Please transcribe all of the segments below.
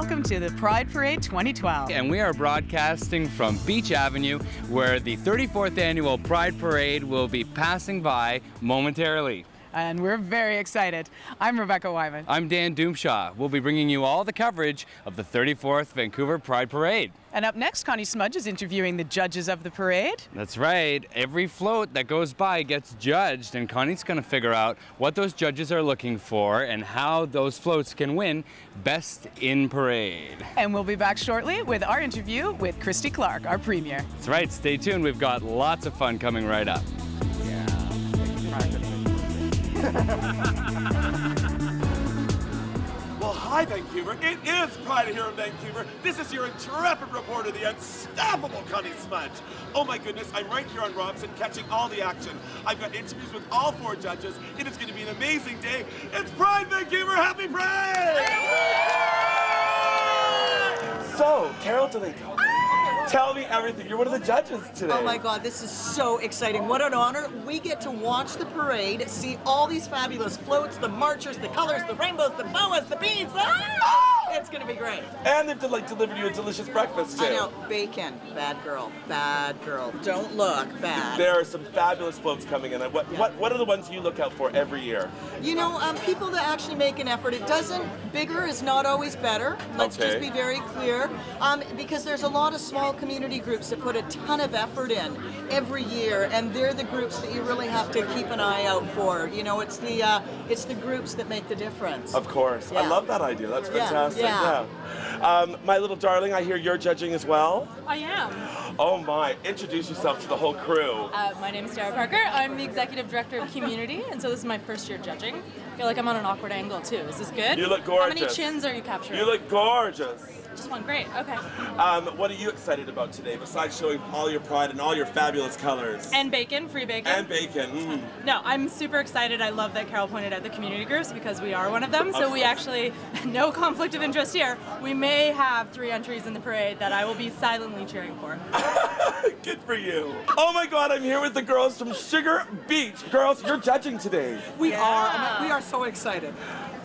welcome to the Pride Parade 2012. And we are broadcasting from Beach Avenue, where the 34th Annual Pride Parade will be passing by momentarily. And we're very excited. I'm Rebecca Wyman. I'm Dan Doomshaw. We'll be bringing you all the coverage of the 34th Vancouver Pride Parade. And up next, Connie Smudge is interviewing the judges of the parade. That's right. Every float that goes by gets judged, and Connie's going to figure out what those judges are looking for and how those floats can win Best in Parade. And we'll be back shortly with our interview with Christy Clark, our premier. That's right. Stay tuned. We've got lots of fun coming right up. Well, hi, Vancouver. It is Pride here in Vancouver. This is your intrepid reporter, the unstoppable Connie Smudge. Oh my goodness, I'm right here on Robson catching all the action. I've got interviews with all 4 judges. It is going to be an amazing day. It's Pride, Vancouver! Happy Pride! So, CARYL DOLINKO, tell me everything. You're one of the judges today. Oh my God, this is so exciting. What an honor. We get to watch the parade, see all these fabulous floats, the marchers, the colors, the rainbows, the boas, the beads. It's going to be great. And they've delivered you a delicious breakfast too. I know, bacon. Bad girl. Bad girl. Don't look bad. There are some fabulous floats coming in. What are the ones you look out for every year? You know, people that actually make an effort. It doesn't, bigger is not always better. Let's Okay. just be very clear. Because there's a lot of small community groups that put a ton of effort in every year, and they're the groups that you really have to keep an eye out for. You know, it's the groups that make the difference. Of course. I Yeah. love that idea. That's fantastic. Yeah. My little darling, I hear you're judging as well. I am. Oh my, introduce yourself to the whole crew. My name is Dara Parker. I'm the Executive Director of Community, and so this is my first year judging. I feel like I'm on an awkward angle too. Is this good? You look How many gorgeous. chins are you capturing? You look gorgeous. Just one. Great. Okay. What are you excited about today, besides showing all your pride and all your fabulous colors? And bacon, free bacon. And bacon. No, I'm super excited. I love that CARYL pointed out the community groups because we are one of them. So we actually, no conflict of interest here. We may have 3 entries in the parade that I will be silently cheering for. Good for you. Oh my God, I'm here with the girls from Sugar Beach. Girls, you're judging today. We are so excited.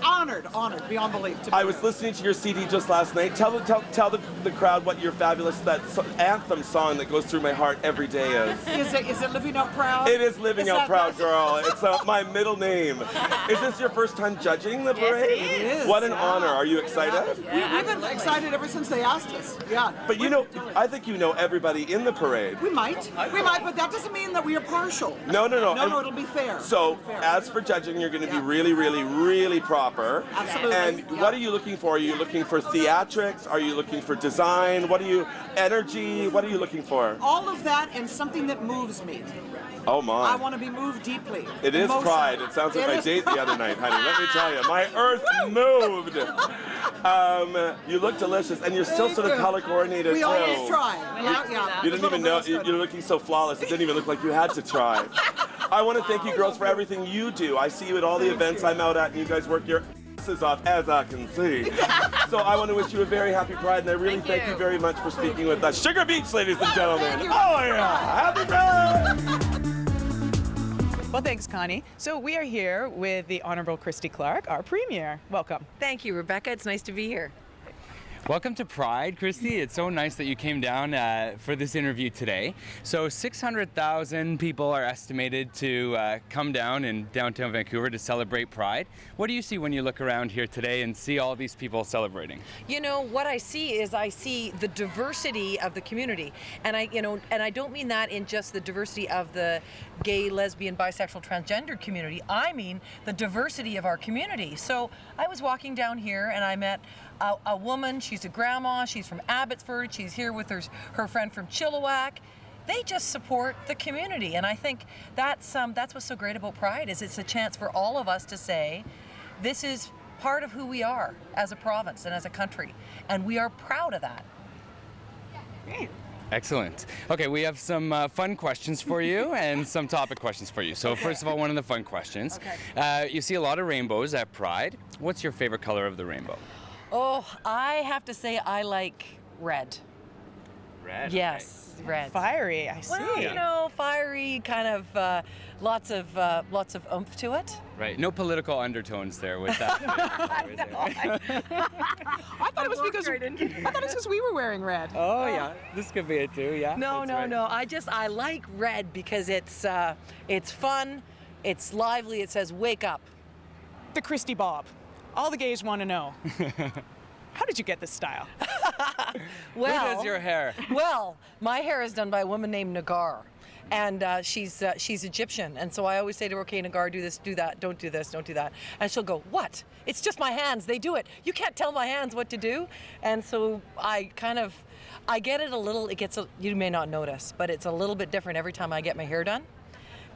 Honored beyond belief. I was listening to your CD just last night. Tell the crowd what your fabulous anthem song that goes through my heart every day is. Is it Living Out Proud? It is Living Out Proud, girl. It's my middle name. Is this your first time judging the parade? Yes, it is. What an honor. Are you excited? We've been excited ever since they asked us. Yeah. But you know, I think you know everybody in the parade. We might, but that doesn't mean that we are partial. No. No, it'll be fair. So, as for judging, you're going to be really, really, really proper. Absolutely. And what are you looking for? Are you looking for theatrics? Are you looking for design? Energy? What are you looking for? All of that and something that moves me. Oh my. I want to be moved deeply. It is emotionally. Pride. It sounds like It my is date the other night, honey. Let me tell you, my earth moved. You look delicious, and you're still sort of color coordinated We too. always try. Yeah. You didn't even know. You're looking so flawless. It didn't even look like you had to try. I want to thank you, girls, for everything you do. I see you at all the events I'm out at, and you guys work your asses off, as I can see. So I want to wish you a very happy Pride, and I really thank you very much for speaking with us. Sugar Beach, ladies and gentlemen. Oh yeah, happy Pride! Well, thanks, Connie. So we are here with the Honorable Christy Clark, our premier. Welcome. Thank you, Rebecca. It's nice to be here. Welcome to Pride, Christy. It's so nice that you came down for this interview today. So 600,000 people are estimated to come down in downtown Vancouver to celebrate Pride. What do you see when you look around here today and see all these people celebrating? You know, what I see is I see the diversity of the community. And I don't mean that in just the diversity of the gay, lesbian, bisexual, transgender community. I mean the diversity of our community. So I was walking down here and I met a woman. She's a grandma. She's from Abbotsford. She's here with her friend from Chilliwack. They just support the community, and I think that's what's so great about Pride is it's a chance for all of us to say, this is part of who we are as a province and as a country, and we are proud of that. Great. Excellent. Okay, we have some fun questions for you and some topic questions for you. So first of all, one of the fun questions. Okay. You see a lot of rainbows at Pride. What's your favorite color of the rainbow? Oh, I have to say I like red. Red. Yes, red. Fiery, I see. Well, you know, fiery, kind of lots of oomph to it. Okay. Right. No political undertones there with that. I thought it was because we were wearing red. Oh yeah, this could be it too. Yeah. No, that's no, right. no. I like red because it's fun, it's lively. It says wake up. The Christy Bob. All the gays want to know. How did you get this style? Well, Who does your hair? Well, my hair is done by a woman named Nagar, and she's Egyptian, and so I always say to her, "Okay, Nagar, do this, do that, don't do this, don't do that," and she'll go, "What? It's just my hands. They do it. You can't tell my hands what to do." And so I get it a little. You may not notice, but it's a little bit different every time I get my hair done,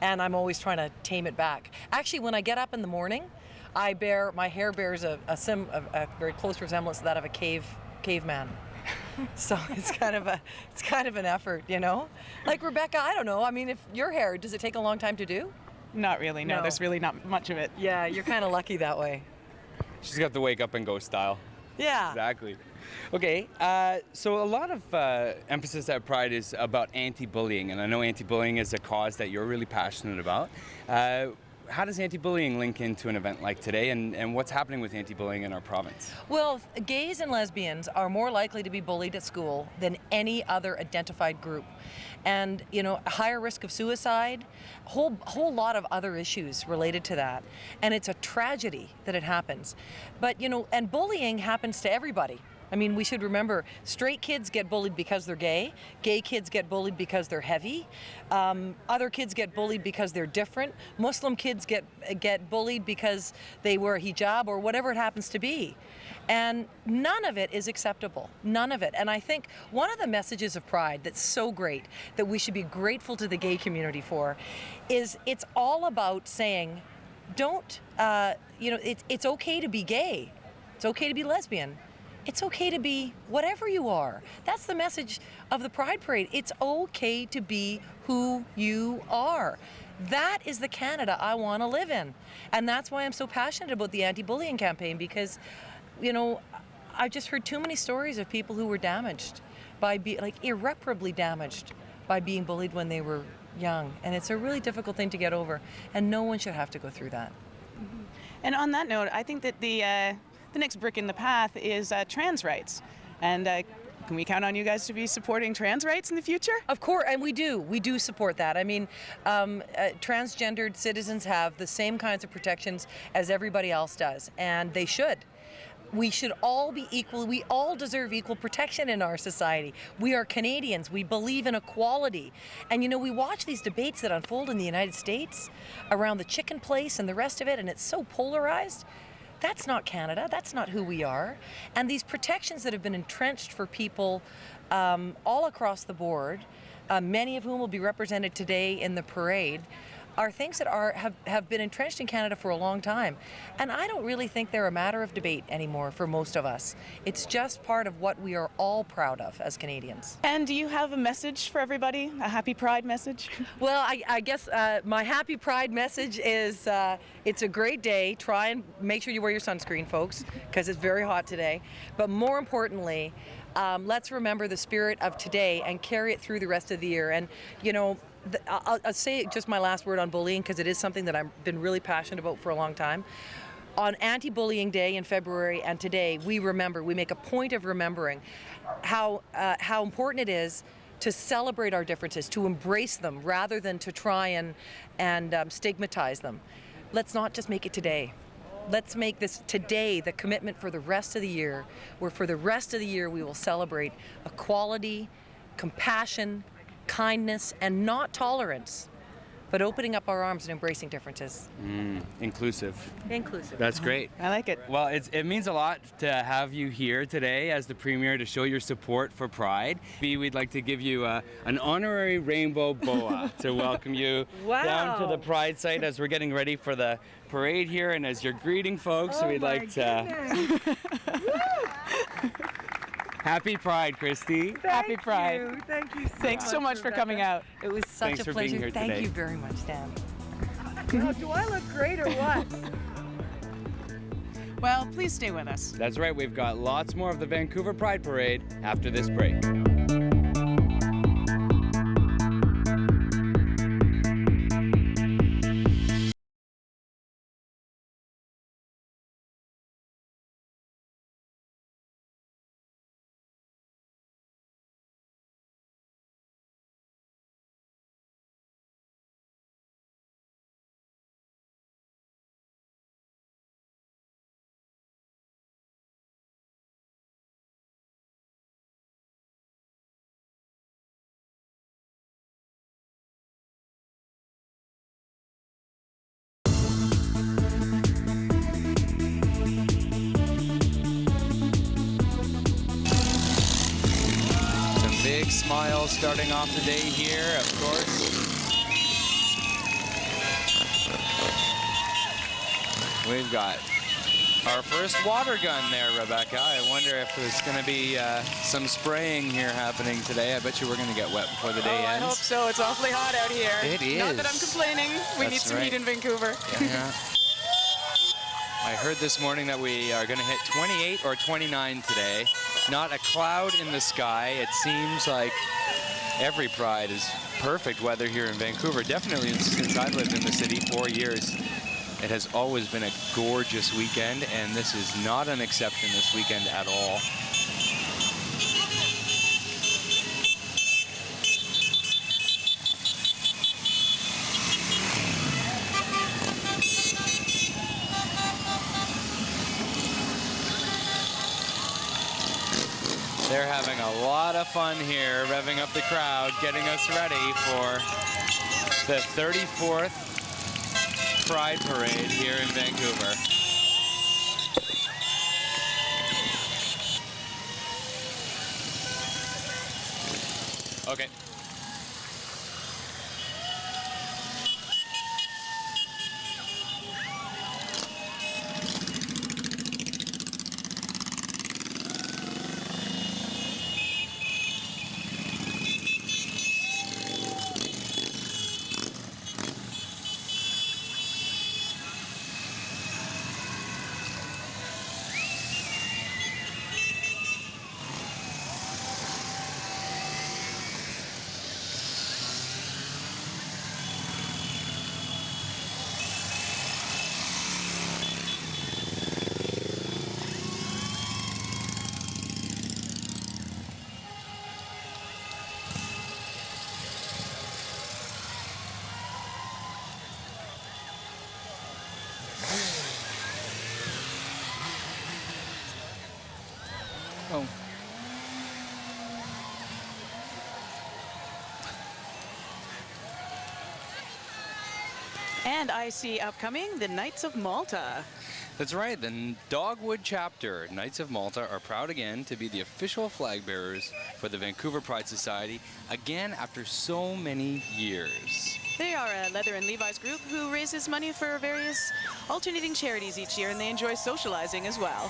and I'm always trying to tame it back. Actually, when I get up in the morning, my hair bears a very close resemblance to that of a caveman. So it's kind of an effort, you know. Like Rebecca, I don't know. I mean, if your hair, does it take a long time to do? Not really, no. No. There's really not much of it. Yeah, you're kind of lucky that way. She's got the wake up and go style. Yeah. Exactly. Okay, so a lot of emphasis at Pride is about anti-bullying, and I know anti-bullying is a cause that you're really passionate about. How does anti-bullying link into an event like today, and what's happening with anti-bullying in our province? Well, gays and lesbians are more likely to be bullied at school than any other identified group. And, you know, higher risk of suicide, whole lot of other issues related to that. And it's a tragedy that it happens. But, you know, and bullying happens to everybody. I mean, we should remember, straight kids get bullied because they're gay kids get bullied because they're heavy, other kids get bullied because they're different, Muslim kids get bullied because they wear a hijab or whatever it happens to be. And none of it is acceptable, none of it. And I think one of the messages of Pride that's so great, that we should be grateful to the gay community for, is it's all about saying, don't, you know, it's okay to be gay, it's okay to be lesbian, it's okay to be whatever you are. That's the message of the Pride Parade. It's okay to be who you are. That is the Canada I want to live in. And that's why I'm so passionate about the anti-bullying campaign, because, you know, I've just heard too many stories of people who were damaged irreparably damaged by being bullied when they were young. And it's a really difficult thing to get over. And no one should have to go through that. And on that note, I think that the next brick in the path is trans rights. And can we count on you guys to be supporting trans rights in the future? Of course, and we do support that. I mean, transgendered citizens have the same kinds of protections as everybody else does, and they should. We should all be equal. We all deserve equal protection in our society. We are Canadians. We believe in equality. And you know, we watch these debates that unfold in the United States around the chicken place and the rest of it, and it's so polarized. That's not Canada. That's not who we are. And these protections that have been entrenched for people all across the board, many of whom will be represented today in the parade, are things that have been entrenched in Canada for a long time. And I don't really think they're a matter of debate anymore for most of us. It's just part of what we are all proud of as Canadians. And do you have a message for everybody? A happy Pride message? Well, I guess my happy Pride message is it's a great day. Try and make sure you wear your sunscreen, folks, because it's very hot today. But more importantly, let's remember the spirit of today and carry it through the rest of the year. And, you know, I'll say just my last word on bullying, because it is something that I've been really passionate about for a long time. On Anti-Bullying Day in February and today, we make a point of remembering how important it is to celebrate our differences, to embrace them rather than to try and stigmatize them. Let's not just make it today. Let's make this today the commitment for the rest of the year, where for the rest of the year we will celebrate equality, compassion, kindness, and not tolerance, but opening up our arms and embracing differences. Inclusive. Inclusive. That's great. I like it. Well, it means a lot to have you here today as the Premier to show your support for Pride. We'd like to give you an honorary rainbow boa to welcome you down to the Pride site as we're getting ready for the parade here, and as you're greeting folks, we'd like to... Happy Pride, Christy. Happy Pride. Thank you. Thanks so much for coming out. It was such Thanks a for being pleasure. here Thank today. you very much, Dan. Oh, do I look great or what? Well, please stay with us. That's right, we've got lots more of the Vancouver Pride Parade after this break. mile starting off the day here, of course. We've got our first water gun there, Rebecca. I wonder if there's going to be some spraying here happening today. I bet you we're going to get wet before the day ends. I hope so. It's awfully hot out here. It is. Not that I'm complaining. We need some heat in Vancouver. Yeah. I heard this morning that we are going to hit 28 or 29 today. Not a cloud in the sky. It seems like every Pride is perfect weather here in Vancouver. Definitely since I've lived in the city 4 years. It has always been a gorgeous weekend, and this is not an exception this weekend at all. They're having a lot of fun here, revving up the crowd, getting us ready for the 34th Pride Parade here in Vancouver. Okay. Oh. And I see upcoming the Knights of Malta. That's right, the Dogwood Chapter, Knights of Malta, are proud again to be the official flag bearers for the Vancouver Pride Society, again after so many years. They are a Leather and Levi's group who raises money for various alternating charities each year, and they enjoy socializing as well.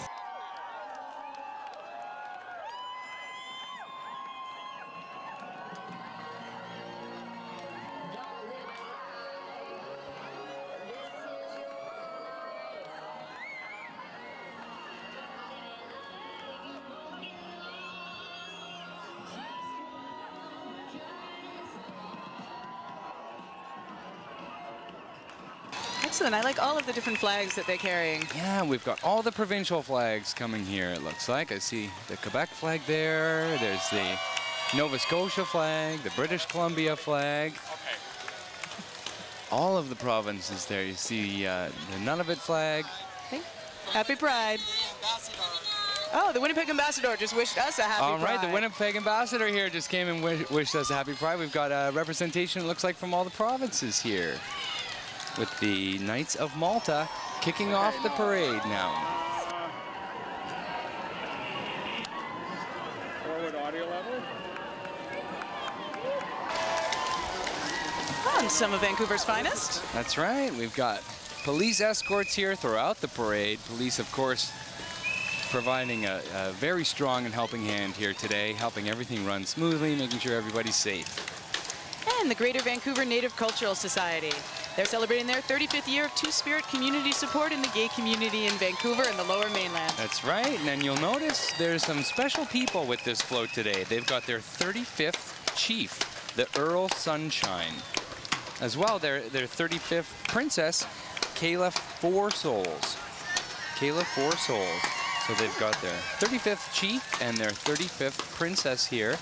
Excellent. I like all of the different flags that they're carrying. Yeah, we've got all the provincial flags coming here, it looks like. I see the Quebec flag there. There's the Nova Scotia flag, the British Columbia flag. All of the provinces there. You see the Nunavut flag. Happy Pride. Oh, the Winnipeg Ambassador just wished us a happy Pride. All right, the Winnipeg Ambassador here just came and wished us a happy Pride. We've got a representation, it looks like, from all the provinces here, with the Knights of Malta kicking off the parade now. Forward audio level. On some of Vancouver's finest. That's right. We've got police escorts here throughout the parade. Police, of course, providing a very strong and helping hand here today, helping everything run smoothly, making sure everybody's safe. And the Greater Vancouver Native Cultural Society. They're celebrating their 35th year of Two-Spirit community support in the gay community in Vancouver and the Lower Mainland. That's right, and then you'll notice there's some special people with this float today. They've got their 35th chief, the Earl Sunshine. As well, their 35th princess, Kayla Four Souls. Kayla Four Souls. So they've got their 35th chief and their 35th princess here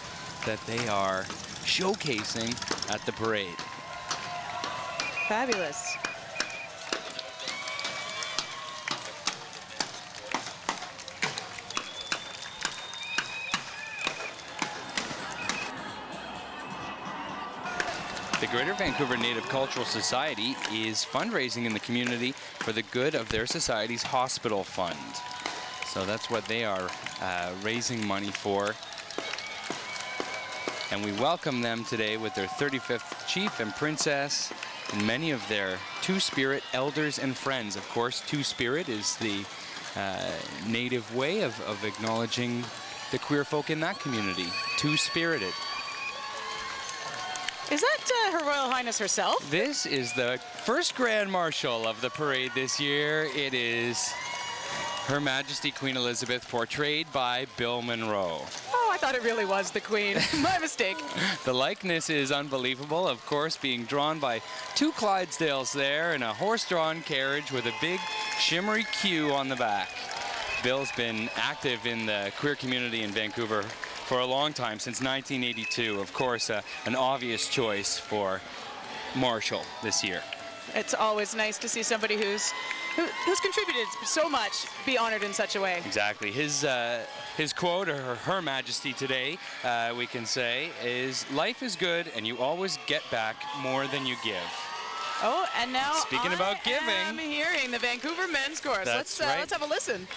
that they are showcasing at the parade. Fabulous. The Greater Vancouver Native Cultural Society is fundraising in the community for the good of their society's hospital fund. So that's what they are raising money for. And we welcome them today with their 35th chief and princess and many of their Two-Spirit elders and friends. Of course, Two-Spirit is the native way of acknowledging the queer folk in that community. Two-Spirited. Is that Her Royal Highness herself? This is the first Grand Marshal of the parade this year. It is Her Majesty Queen Elizabeth, portrayed by Bill Munro. Oh, I thought it really was the Queen. My mistake. The likeness is unbelievable, of course, being drawn by two Clydesdales there in a horse-drawn carriage with a big shimmery Q on the back. Bill's been active in the queer community in Vancouver for a long time, since 1982. Of course, an obvious choice for Marshal this year. It's always nice to see somebody who's contributed so much be honored in such a way. Exactly. His quote, or Her Majesty today, we can say, is, "Life is good and you always get back more than you give." Oh, and now Speaking about giving, I'm hearing the Vancouver men's chorus. That's Let's have a listen.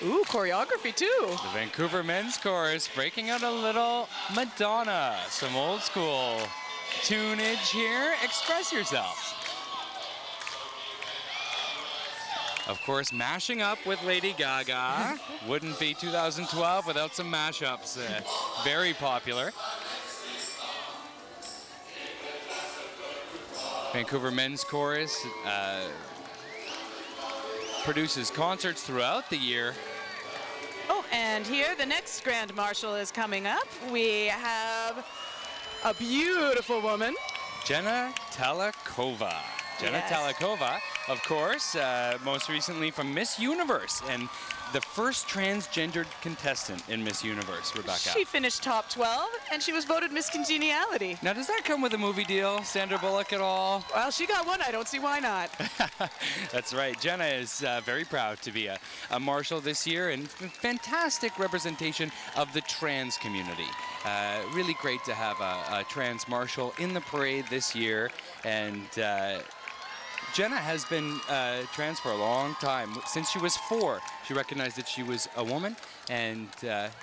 Ooh, choreography too. the Vancouver men's chorus breaking out a little Madonna. Some old school tunage here. Express yourself. Of course, mashing up with Lady Gaga. Wouldn't be 2012 without some mashups. Very popular. Vancouver men's chorus produces concerts throughout the year. Oh, and here the next Grand Marshal is coming up. We have a beautiful woman. Jenna Talakova. Jenna Yes. Talakova, of course, most recently from Miss Universe, and the first transgendered contestant in Miss Universe, Rebecca. She finished top 12, and she was voted Miss Congeniality. Now, does that come with a movie deal, Sandra Bullock, at all? Well, she got one. I don't see why not. That's right. Jenna is very proud to be a marshal this year, and fantastic representation of the trans community. Really great to have a trans marshal in the parade this year, and Jenna has been trans for a long time. Since she was 4, she recognized that she was a woman and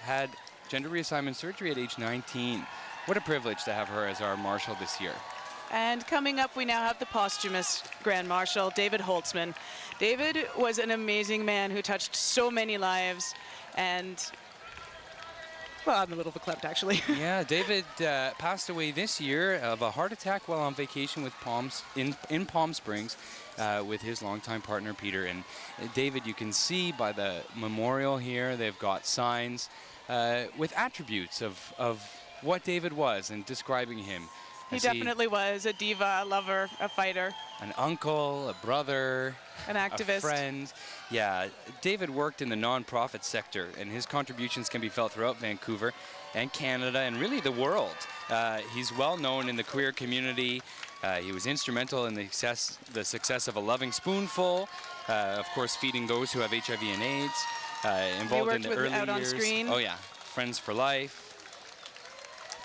had gender reassignment surgery at age 19. What a privilege to have her as our marshal this year. And coming up, we now have the posthumous Grand Marshal, David Holtzman. David was an amazing man who touched so many lives, and well, I'm a little verklempt, actually. Yeah, David passed away this year of a heart attack while on vacation with in Palm Springs with his longtime partner, Peter. And David, you can see by the memorial here, they've got signs with attributes of what David was and describing him. He definitely was a diva, a lover, a fighter. An uncle, a brother, an activist, a friend. Yeah, David worked in the nonprofit sector, and his contributions can be felt throughout Vancouver and Canada and really the world. He's well known in the queer community. He was instrumental in the success of A Loving Spoonful, of course feeding those who have HIV and AIDS, involved in the early Out years. On Screen. Oh yeah, Friends for Life.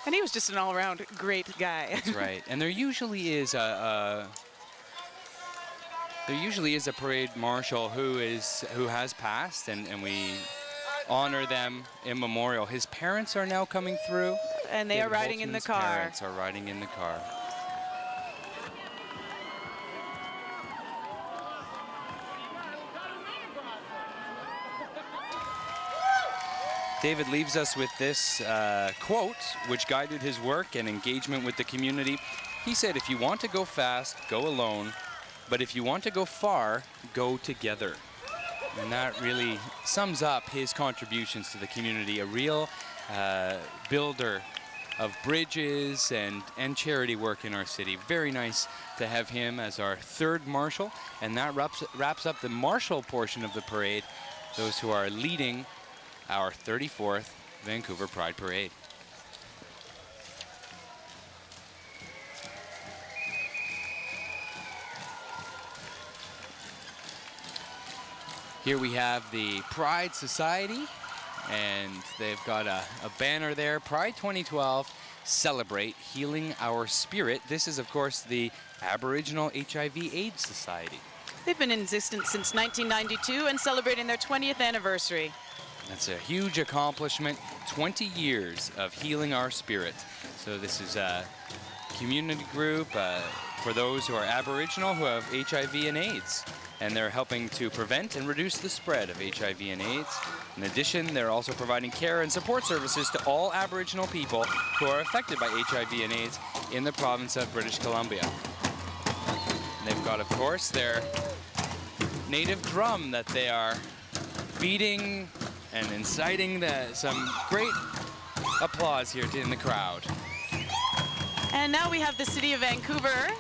And he was just an all-around great guy. That's right. And there usually is a parade marshal who has passed, and we honor them in memorial. His parents are now coming through. And they are riding in the car. Parents are riding in the car. David leaves us with this quote, which guided his work and engagement with the community. He said, "If you want to go fast, go alone. But if you want to go far, go together." And that really sums up his contributions to the community, a real builder of bridges and charity work in our city. Very nice to have him as our third marshal. And that wraps up the marshal portion of the parade, those who are leading our 34th Vancouver Pride Parade. Here we have the Pride Society, and they've got a banner there, Pride 2012, celebrate Healing Our Spirit. This is, of course, the Aboriginal HIV/AIDS Society. They've been in existence since 1992 and celebrating their 20th anniversary. That's a huge accomplishment, 20 years of Healing Our Spirit. So this is a community group for those who are Aboriginal who have HIV and AIDS. And they're helping to prevent and reduce the spread of HIV and AIDS. In addition, they're also providing care and support services to all Aboriginal people who are affected by HIV and AIDS in the province of British Columbia. And they've got, of course, their native drum that they are beating and inciting some great applause here in the crowd. And now we have the City of Vancouver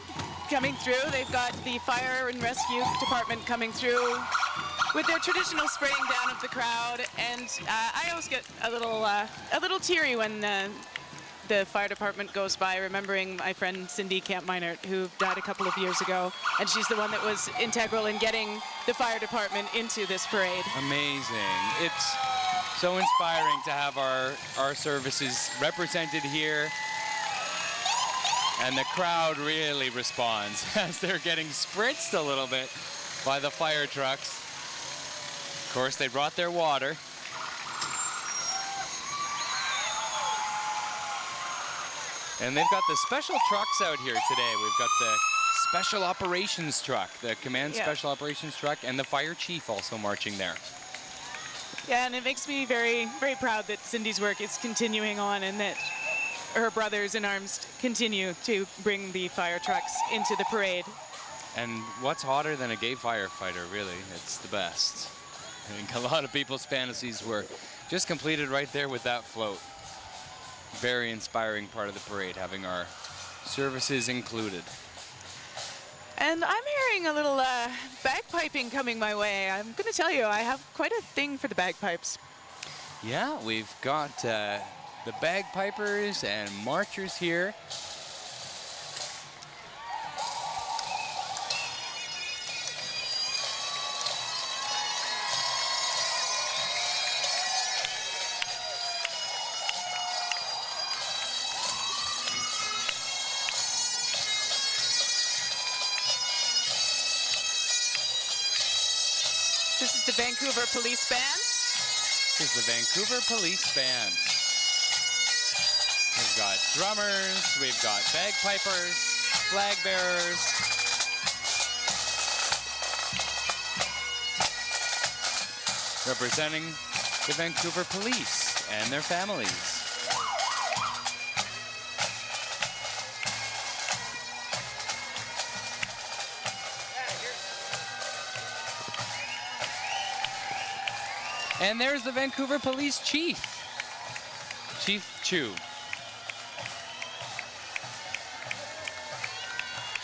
coming through. They've got the Fire and Rescue Department coming through with their traditional spraying down of the crowd. And I always get a little teary when the fire department goes by, remembering my friend Cindy Camp-Minert, who died a couple of years ago. And she's the one that was integral in getting the fire department into this parade. Amazing. It's so inspiring to have our services represented here. And the crowd really responds as they're getting spritzed a little bit by the fire trucks. Of course, they brought their water. And they've got the special trucks out here today. We've got the Special Operations truck, the Command Special Operations truck, and the fire chief also marching there. Yeah, and it makes me very, very proud that Cindy's work is continuing on and that her brothers in arms continue to bring the fire trucks into the parade. And what's hotter than a gay firefighter, really? It's the best. I think a lot of people's fantasies were just completed right there with that float. Very inspiring part of the parade, having our services included. And I'm hearing a little bagpiping coming my way. I'm going to tell you, I have quite a thing for the bagpipes. Yeah, we've got the bagpipers and marchers here. This is the Vancouver Police Band. This is the Vancouver Police Band. We've got drummers, we've got bagpipers, flag bearers. Representing the Vancouver Police and their families. And there's the Vancouver Police Chief, Chief Chu.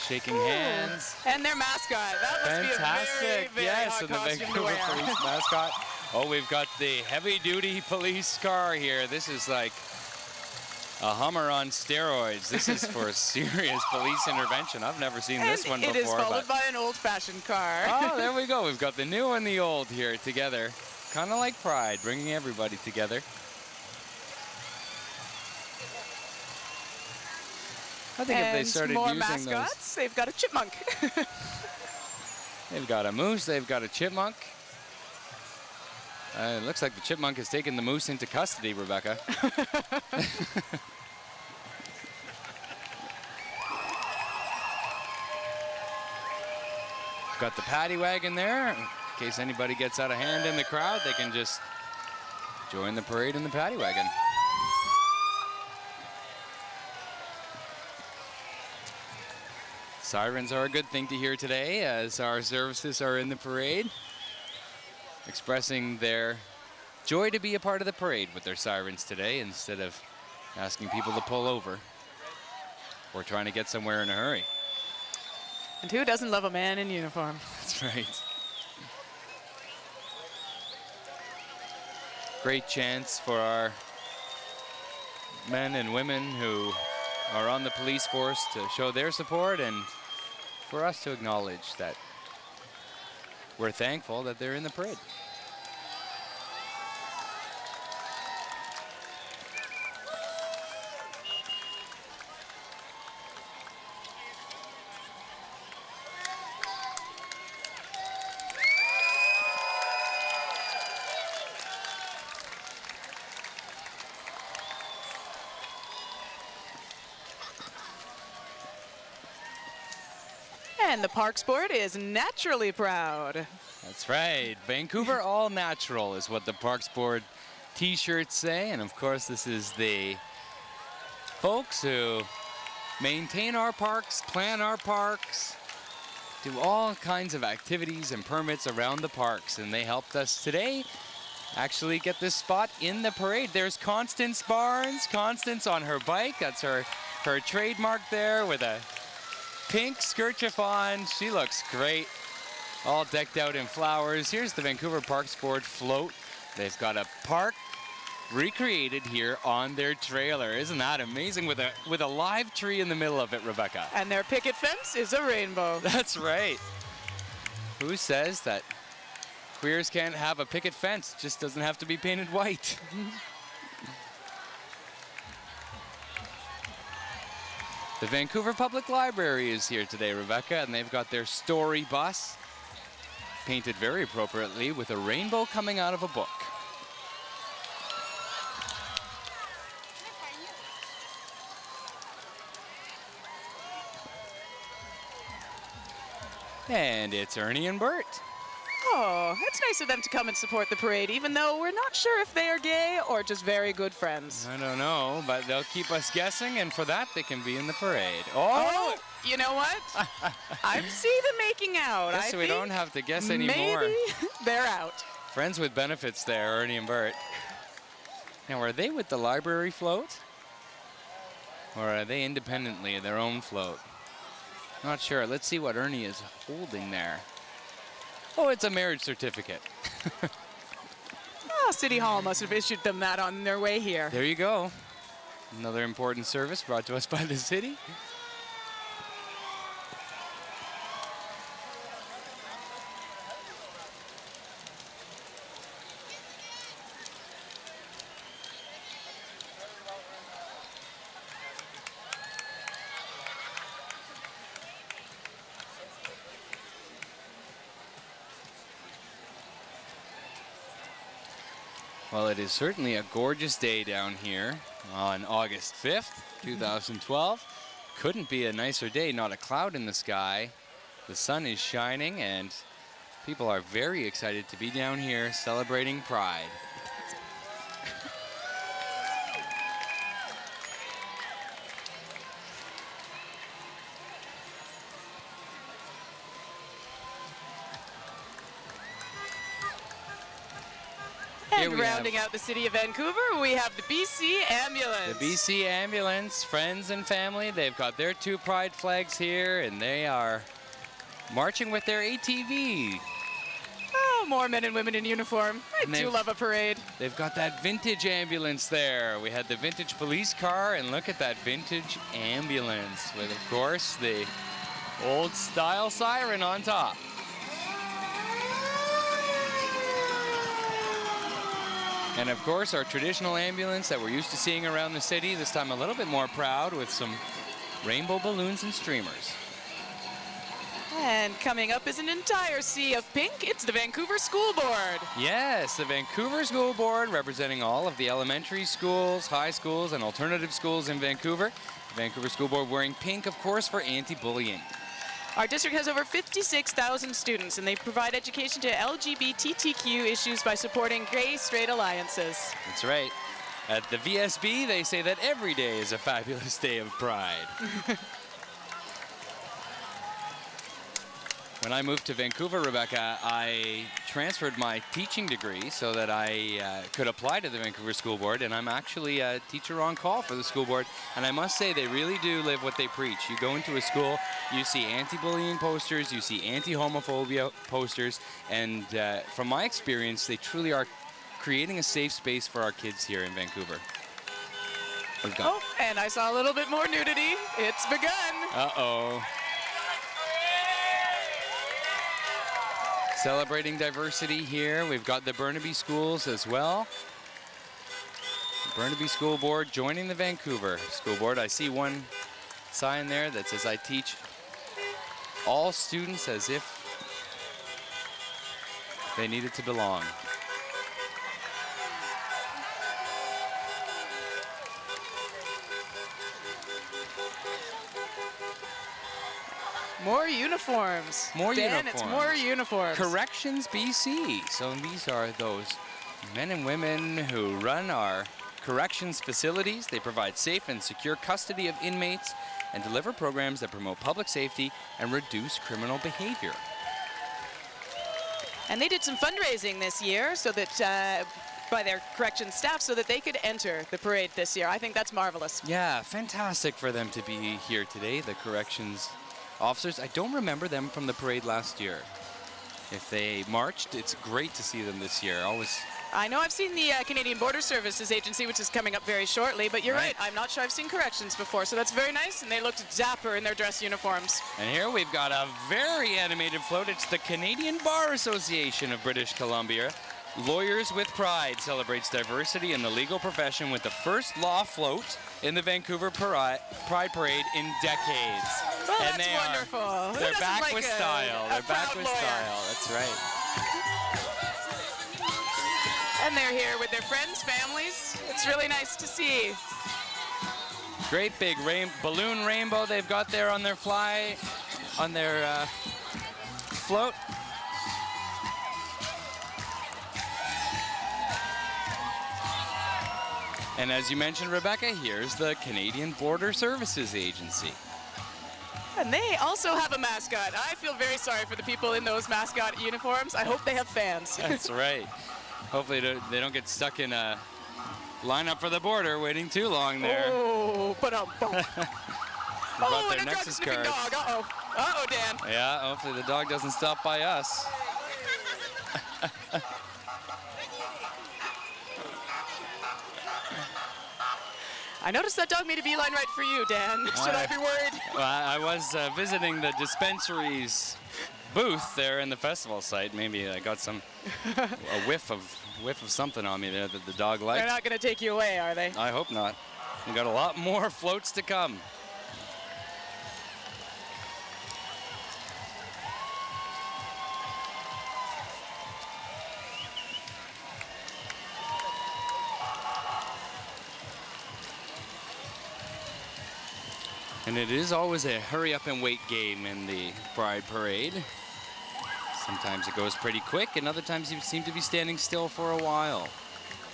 Shaking hands. And their mascot. That must Fantastic. be a very, very yes, hot and the costume to Vancouver wear. Police mascot. Oh, we've got the heavy-duty police car here. This is like a Hummer on steroids. This is for serious police intervention. I've never seen this one before. It is followed by an old-fashioned car. Oh, there we go. We've got the new and the old here together. Kind of like Pride, bringing everybody together. I think if they started more using mascots, they've got a chipmunk. They've got a moose, they've got a chipmunk. It looks like the chipmunk has taken the moose into custody, Rebecca. Got the paddy wagon there. In case anybody gets out of hand in the crowd, they can just join the parade in the paddy wagon. Sirens are a good thing to hear today as our services are in the parade, expressing their joy to be a part of the parade with their sirens today instead of asking people to pull over or trying to get somewhere in a hurry. And who doesn't love a man in uniform? That's right. Great chance for our men and women who are on the police force to show their support and for us to acknowledge that we're thankful that they're in the parade. And the Parks Board is naturally proud. That's right. Vancouver All Natural is what the Parks Board t-shirts say. And of course, this is the folks who maintain our parks, plan our parks, do all kinds of activities and permits around the parks. And they helped us today actually get this spot in the parade. There's Constance Barnes. Constance on her bike. That's her trademark there with a pink kerchief on. She looks great. All decked out in flowers. Here's the Vancouver Parks Board float. They've got a park recreated here on their trailer. Isn't that amazing? With a live tree in the middle of it, Rebecca. And their picket fence is a rainbow. That's right. Who says that queers can't have a picket fence? It just doesn't have to be painted white. The Vancouver Public Library is here today, Rebecca, and they've got their story bus painted very appropriately with a rainbow coming out of a book. And it's Ernie and Bert. Oh, it's nice of them to come and support the parade, even though we're not sure if they are gay or just very good friends. I don't know, but they'll keep us guessing, and for that, they can be in the parade. Oh, you know what? I see them making out. Guess we don't have to guess anymore. Maybe they're out. Friends with benefits there, Ernie and Bert. Now, are they with the library float? Or are they independently their own float? Not sure. Let's see what Ernie is holding there. Oh, it's a marriage certificate. Oh, City Hall must have issued them that on their way here. There you go. Another important service brought to us by the city. Well, it is certainly a gorgeous day down here on August 5th, 2012. Couldn't be a nicer day, not a cloud in the sky. The sun is shining and people are very excited to be down here celebrating Pride. And rounding out the city of Vancouver, we have the BC Ambulance. The BC Ambulance, friends and family, they've got their 2 Pride flags here and they are marching with their ATV. Oh, more men and women in uniform. I do love a parade. They've got that vintage ambulance there. We had the vintage police car and look at that vintage ambulance with, of course, the old style siren on top. And of course, our traditional ambulance that we're used to seeing around the city, this time a little bit more proud with some rainbow balloons and streamers. And coming up is an entire sea of pink. It's the Vancouver School Board. Yes, the Vancouver School Board representing all of the elementary schools, high schools, and alternative schools in Vancouver. The Vancouver School Board wearing pink, of course, for anti-bullying. Our district has over 56,000 students, and they provide education to LGBTQ issues by supporting gay-straight alliances. That's right. At the VSB, they say that every day is a fabulous day of pride. When I moved to Vancouver, Rebecca, I transferred my teaching degree so that I could apply to the Vancouver School Board, and I'm actually a teacher on call for the school board. And I must say, they really do live what they preach. You go into a school, you see anti-bullying posters, you see anti-homophobia posters, and from my experience, they truly are creating a safe space for our kids here in Vancouver. Oh, and I saw a little bit more nudity. It's begun. Uh-oh. Celebrating diversity here. We've got the Burnaby schools as well. The Burnaby School Board joining the Vancouver School Board. I see one sign there that says, I teach all students as if they needed to belong. More uniforms. More Dan, uniforms. it's more uniforms. Corrections BC. So these are those men and women who run our corrections facilities. They provide safe and secure custody of inmates and deliver programs that promote public safety and reduce criminal behavior. And they did some fundraising this year so that by their corrections staff so that they could enter the parade this year. I think that's marvelous. Yeah, fantastic for them to be here today, the corrections officers. I don't remember them from the parade last year. If they marched, it's great to see them this year. Always. I know I've seen the Canadian Border Services Agency, which is coming up very shortly, but you're Right. right. I'm not sure I've seen corrections before, so that's very nice, and they looked dapper in their dress uniforms. And here we've got a very animated float. It's the Canadian Bar Association of British Columbia. Lawyers with Pride celebrates diversity in the legal profession with the first law float in the Vancouver Pride Parade in decades. Well, and that's they wonderful. Who They're doesn't back like with a style. They're back proud with lawyer? style. That's right. And they're here with their friends, families. It's really nice to see. Great big balloon rainbow they've got there on their float. And as you mentioned, Rebecca, here's the Canadian Border Services Agency. And they also have a mascot. I feel very sorry for the people in those mascot uniforms. I hope they have fans. That's right. Hopefully they don't get stuck in a lineup for the border waiting too long there. Oh, but Brought their and a Nexus drug-sniffing cards. dog. Uh-oh. Uh-oh, Dan. Yeah, hopefully the dog doesn't stop by us. I noticed that dog made a beeline right for you, Dan. Should I be worried? Well, I was visiting the dispensary's booth there in the festival site. Maybe I got a whiff of something on me there that the dog liked. They're not going to take you away, are they? I hope not. We got a lot more floats to come. And it is always a hurry up and wait game in the Pride Parade. Sometimes it goes pretty quick, and other times you seem to be standing still for a while.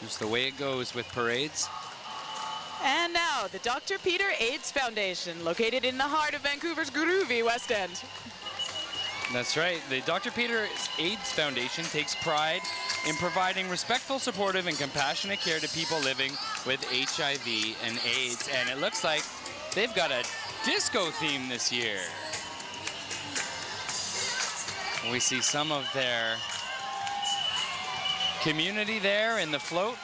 Just the way it goes with parades. And now, the Dr. Peter AIDS Foundation, located in the heart of Vancouver's groovy West End. That's right. The Dr. Peter AIDS Foundation takes pride in providing respectful, supportive, and compassionate care to people living with HIV and AIDS. And it looks like they've got a disco theme this year. We see some of their community there in the float.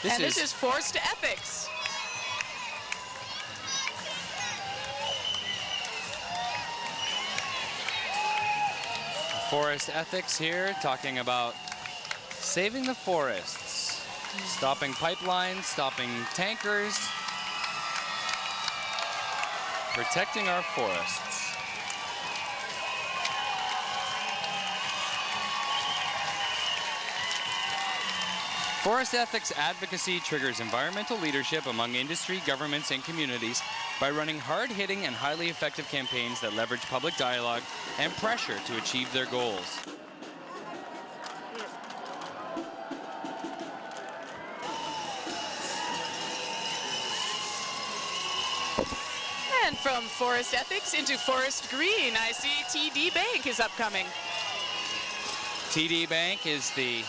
This is Forced Ethics. Forest Ethics here, talking about saving the forests, stopping pipelines, stopping tankers, protecting our forests. Forest ethics advocacy triggers environmental leadership among industry, governments, and communities by running hard-hitting and highly effective campaigns that leverage public dialogue and pressure to achieve their goals. And from Forest Ethics into Forest Green, I see TD Bank is upcoming. TD Bank is the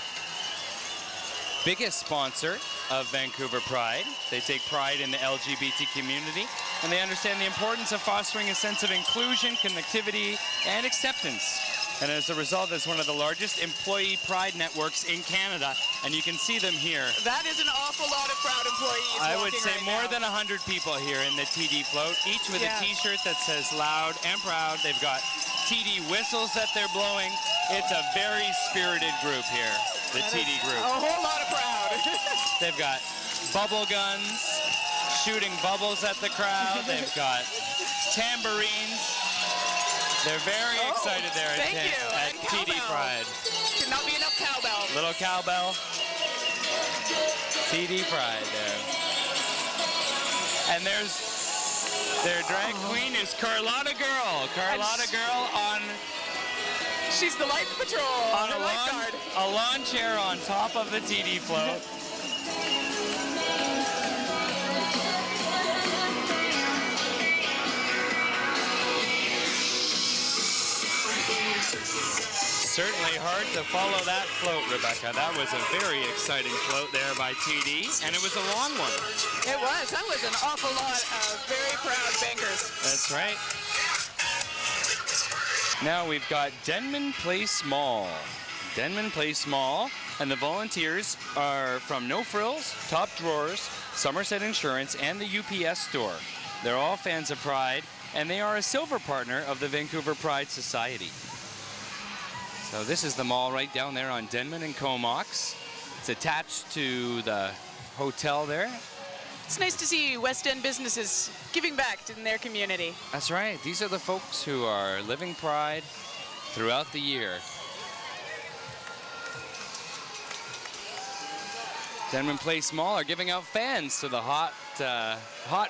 biggest sponsor of Vancouver Pride. They take pride in the LGBT community, and they understand the importance of fostering a sense of inclusion, connectivity, and acceptance. And as a result, it's one of the largest employee pride networks in Canada, and you can see them here. That is an awful lot of proud employees. I would walking say right more now. than 100 people here in the TD float, each with Yeah. a t-shirt that says loud and proud. They've got TD whistles that they're blowing. It's a very spirited group here, the TD group. A whole lot of proud. They've got bubble guns, shooting bubbles at the crowd. They've got tambourines. They're very excited there at thank you. at And TD cowbell. Pride. Could not be enough cowbell. Little cowbell. TD Pride there. And their drag queen is Carlotta Girl. Carlotta Girl on She's the life patrol. a the lifeguard. lawn chair on top of the TD float. Certainly hard to follow that float, Rebecca. That was a very exciting float there by TD, and it was a long one. It was. That was an awful lot of very proud bankers. That's right. Now we've got Denman Place Mall. Denman Place Mall, and the volunteers are from No Frills, Top Drawers, Somerset Insurance, and the UPS store. They're all fans of Pride, and they are a silver partner of the Vancouver Pride Society. So this is the mall right down there on Denman and Comox. It's attached to the hotel there. It's nice to see West End businesses giving back in their community. That's right. These are the folks who are living Pride throughout the year. Denman Place Mall are giving out fans to the hot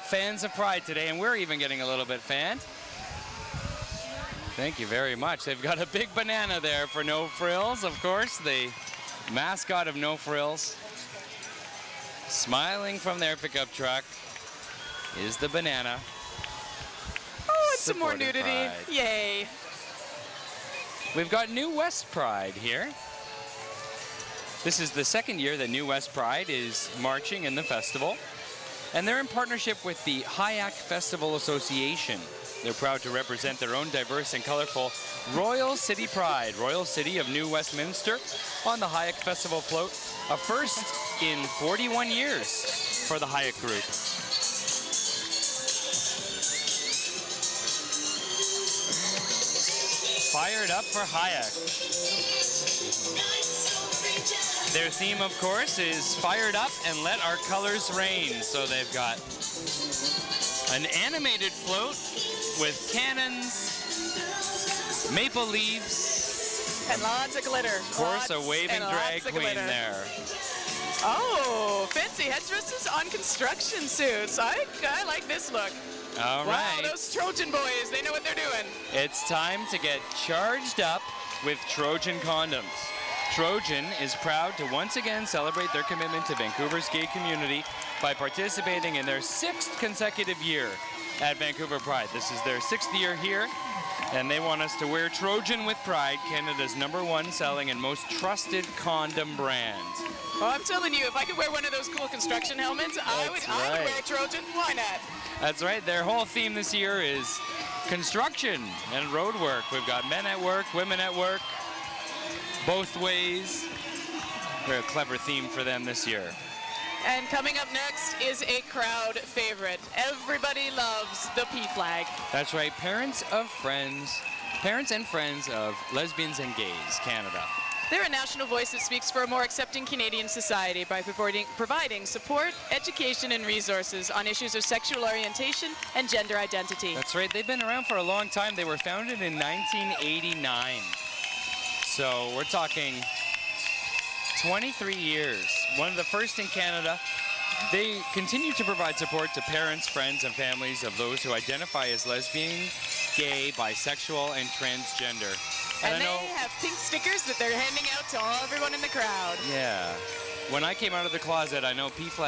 fans of Pride today, and we're even getting a little bit fanned. Thank you very much. They've got a big banana there for No Frills, of course, the mascot of No Frills. Smiling from their pickup truck is the banana. Oh, and some more Supporting nudity. Pride. Yay. We've got New West Pride here. This is the second year that New West Pride is marching in the festival, and they're in partnership with the Hayek Festival Association. They're proud to represent their own diverse and colorful Royal City Pride, Royal City of New Westminster, on the Hayek Festival float, a first in 41 years for the Hayek Group. Fired up for Hayek. Their theme, of course, is fired up and let our colors reign. So they've got an animated float with cannons, maple leaves, And lots of glitter. of course, a waving drag queen there. Oh, fancy headdresses on construction suits. I like this look. All Wow, right. those Trojan boys, they know what they're doing. It's time to get charged up with Trojan condoms. Trojan is proud to once again celebrate their commitment to Vancouver's gay community by participating in their 6th consecutive year at Vancouver Pride. This is their 6th year here, and they want us to wear Trojan with pride, Canada's #1 selling and most trusted condom brand. Well, I'm telling you, if I could wear one of those cool construction helmets, I would right. wear Trojan. Why not? That's right. Their whole theme this year is construction and road work. We've got men at work, women at work, both ways. Very clever theme for them this year. And coming up next is a crowd favorite. Everybody loves the P flag. That's right. Parents and friends of lesbians and gays, Canada. They're a national voice that speaks for a more accepting Canadian society by providing support, education, and resources on issues of sexual orientation and gender identity. That's right. They've been around for a long time. They were founded in 1989. So we're talking 23 years. One of the first in Canada. They continue to provide support to parents, friends, and families of those who identify as lesbian, gay, bisexual, and transgender. And I they know, have pink stickers that they're handing out to everyone in the crowd. yeah. When I came out of the closet, I know P-Flag